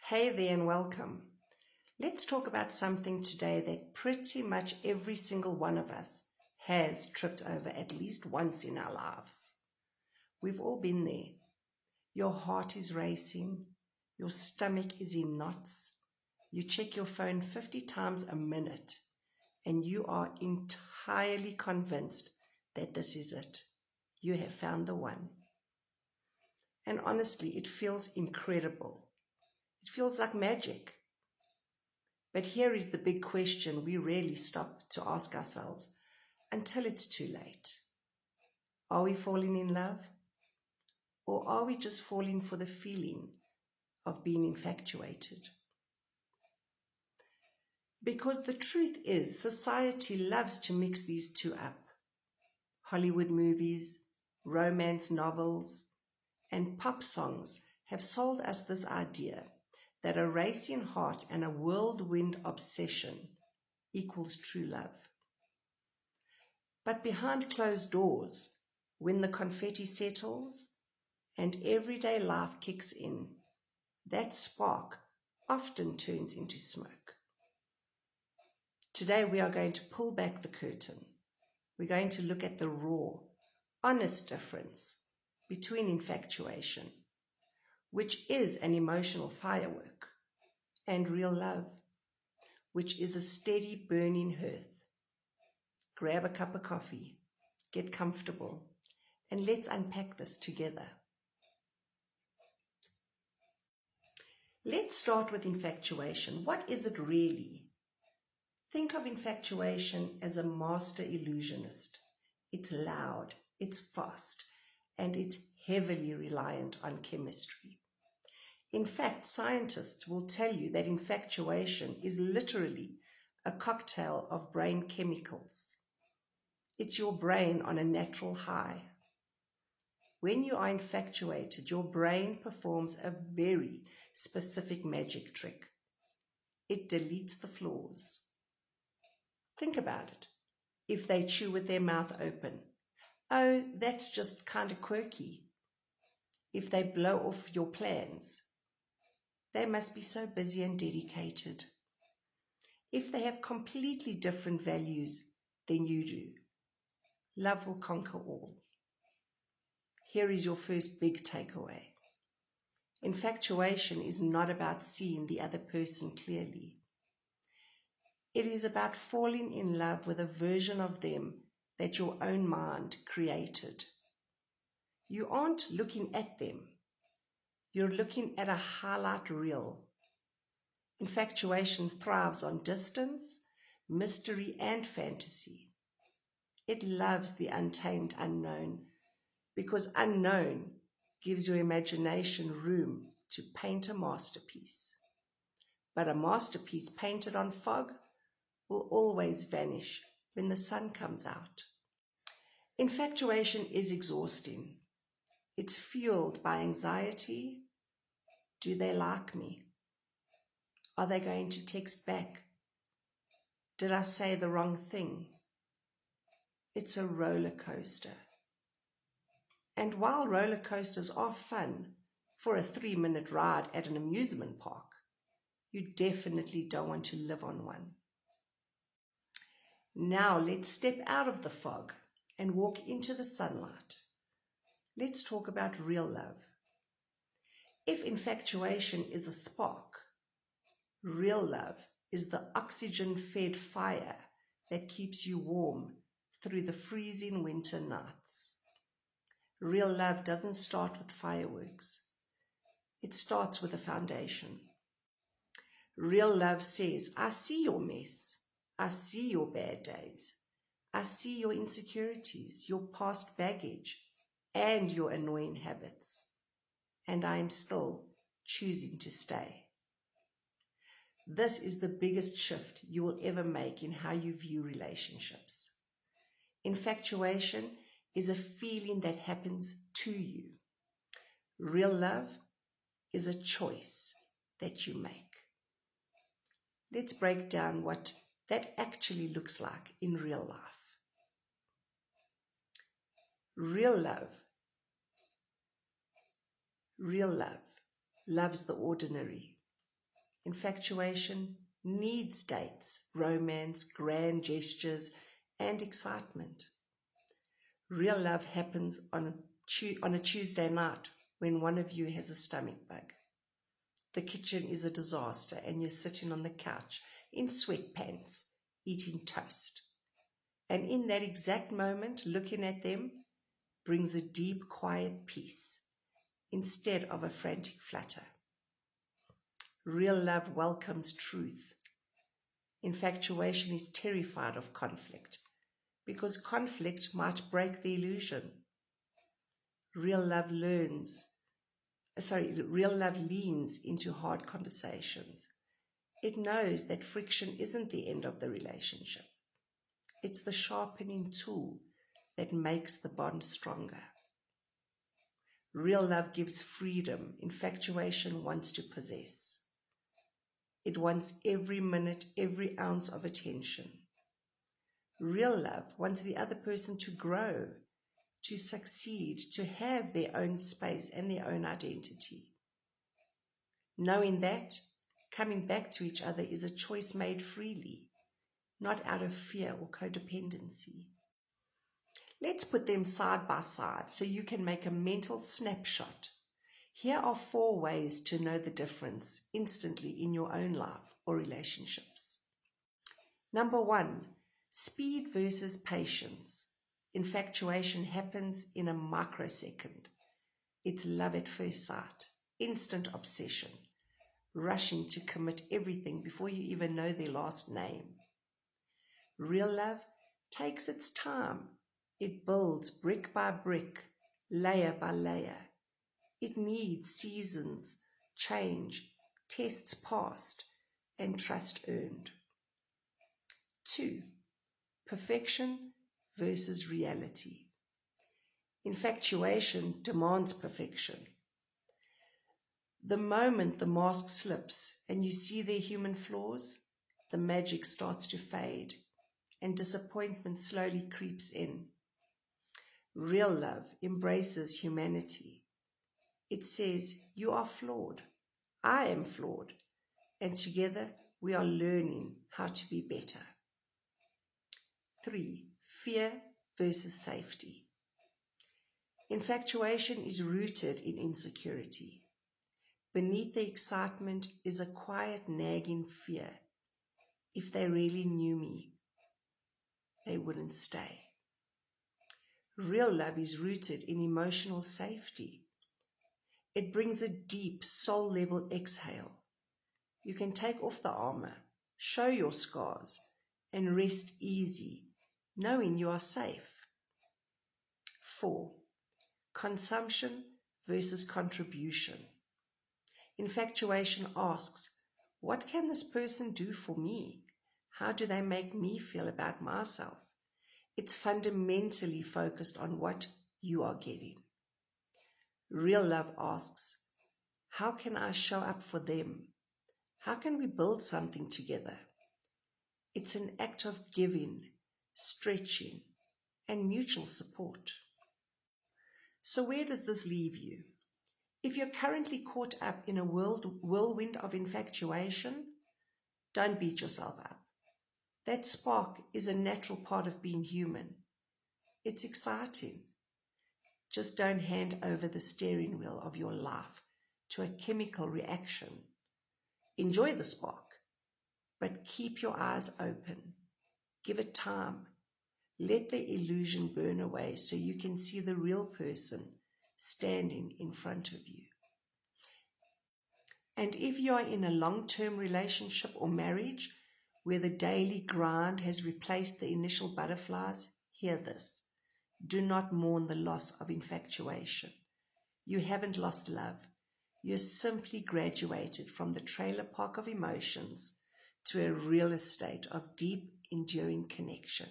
Hey there and welcome. Let's talk about something today that pretty much every single one of us has tripped over at least once in our lives. We've all been there. Your heart is racing, your stomach is in knots, you check your phone 50 times a minute, and you are entirely convinced that this is it. You have found the one. And honestly, it feels incredible. It feels like magic. But here is the big question we rarely stop to ask ourselves until it's too late. Are we falling in love? Or are we just falling for the feeling of being infatuated? Because the truth is, society loves to mix these two up. Hollywood movies, romance novels, and pop songs have sold us this idea that a racing heart and a whirlwind obsession equals true love. But behind closed doors, when the confetti settles and everyday life kicks in, that spark often turns into smoke. Today we are going to pull back the curtain. We're going to look at the raw, honest difference between infatuation, which is an emotional firework, and real love, which is a steady burning hearth. Grab a cup of coffee, get comfortable, and let's unpack this together. Let's start with infatuation. What is it really? Think of infatuation as a master illusionist. It's loud, it's fast, and it's heavily reliant on chemistry. In fact, scientists will tell you that infatuation is literally a cocktail of brain chemicals. It's your brain on a natural high. When you are infatuated, your brain performs a very specific magic trick. It deletes the flaws. Think about it. If they chew with their mouth open, oh, that's just kind of quirky. If they blow off your plans, they must be so busy and dedicated. If they have completely different values than you do, love will conquer all. Here is your first big takeaway. Infatuation is not about seeing the other person clearly. It is about falling in love with a version of them that your own mind created. You aren't looking at them. You're looking at a highlight reel. Infatuation thrives on distance, mystery, and fantasy. It loves the untamed unknown because unknown gives your imagination room to paint a masterpiece. But a masterpiece painted on fog will always vanish when the sun comes out. Infatuation is exhausting. It's fueled by anxiety. Do they like me? Are they going to text back? Did I say the wrong thing? It's a roller coaster. And while roller coasters are fun for a 3-minute ride at an amusement park, you definitely don't want to live on one. Now let's step out of the fog and walk into the sunlight. Let's talk about real love. If infatuation is a spark, real love is the oxygen-fed fire that keeps you warm through the freezing winter nights. Real love doesn't start with fireworks. It starts with a foundation. Real love says, I see your mess. I see your bad days. I see your insecurities, your past baggage, and your annoying habits. And I am still choosing to stay. This is the biggest shift you will ever make in how you view relationships. Infatuation is a feeling that happens to you. Real love is a choice that you make. Let's break down what that actually looks like in real life. Real love loves the ordinary. Infatuation needs dates, romance, grand gestures, and excitement. Real love happens on a Tuesday night when one of you has a stomach bug. The kitchen is a disaster and you're sitting on the couch in sweatpants, eating toast. And in that exact moment, looking at them brings a deep, quiet peace instead of a frantic flutter. Real love welcomes truth. Infatuation is terrified of conflict because conflict might break the illusion. Real love leans into hard conversations. It knows that friction isn't the end of the relationship. It's the sharpening tool that makes the bond stronger. Real love gives freedom. Infatuation wants to possess. It wants every minute, every ounce of attention. Real love wants the other person to grow, to succeed, to have their own space and their own identity. Knowing that, coming back to each other is a choice made freely, not out of fear or codependency. Let's put them side by side so you can make a mental snapshot. Here are 4 ways to know the difference instantly in your own life or relationships. Number 1, speed versus patience. Infatuation happens in a microsecond. It's love at first sight, instant obsession, rushing to commit everything before you even know their last name. Real love takes its time. It builds brick by brick, layer by layer. It needs seasons, change, tests passed, and trust earned. 2, perfection versus reality. Infatuation demands perfection. The moment the mask slips and you see their human flaws, the magic starts to fade and disappointment slowly creeps in. Real love embraces humanity. It says, you are flawed, I am flawed, and together we are learning how to be better. 3, fear versus safety. Infatuation is rooted in insecurity. Beneath the excitement is a quiet, nagging fear. If they really knew me, they wouldn't stay. Real love is rooted in emotional safety. It brings a deep, soul-level exhale. You can take off the armor, show your scars, and rest easy, knowing you are safe. 4, consumption versus contribution. Infatuation asks, what can this person do for me? How do they make me feel about myself? It's fundamentally focused on what you are getting. Real love asks, how can I show up for them? How can we build something together? It's an act of giving, stretching, and mutual support. So where does this leave you? If you're currently caught up in a whirlwind of infatuation, don't beat yourself up. That spark is a natural part of being human. It's exciting. Just don't hand over the steering wheel of your life to a chemical reaction. Enjoy the spark, but keep your eyes open. Give it time. Let the illusion burn away so you can see the real person standing in front of you. And if you are in a long-term relationship or marriage where the daily grind has replaced the initial butterflies, hear this. Do not mourn the loss of infatuation. You haven't lost love. You simply graduated from the trailer park of emotions to a real estate of deep, enduring connection.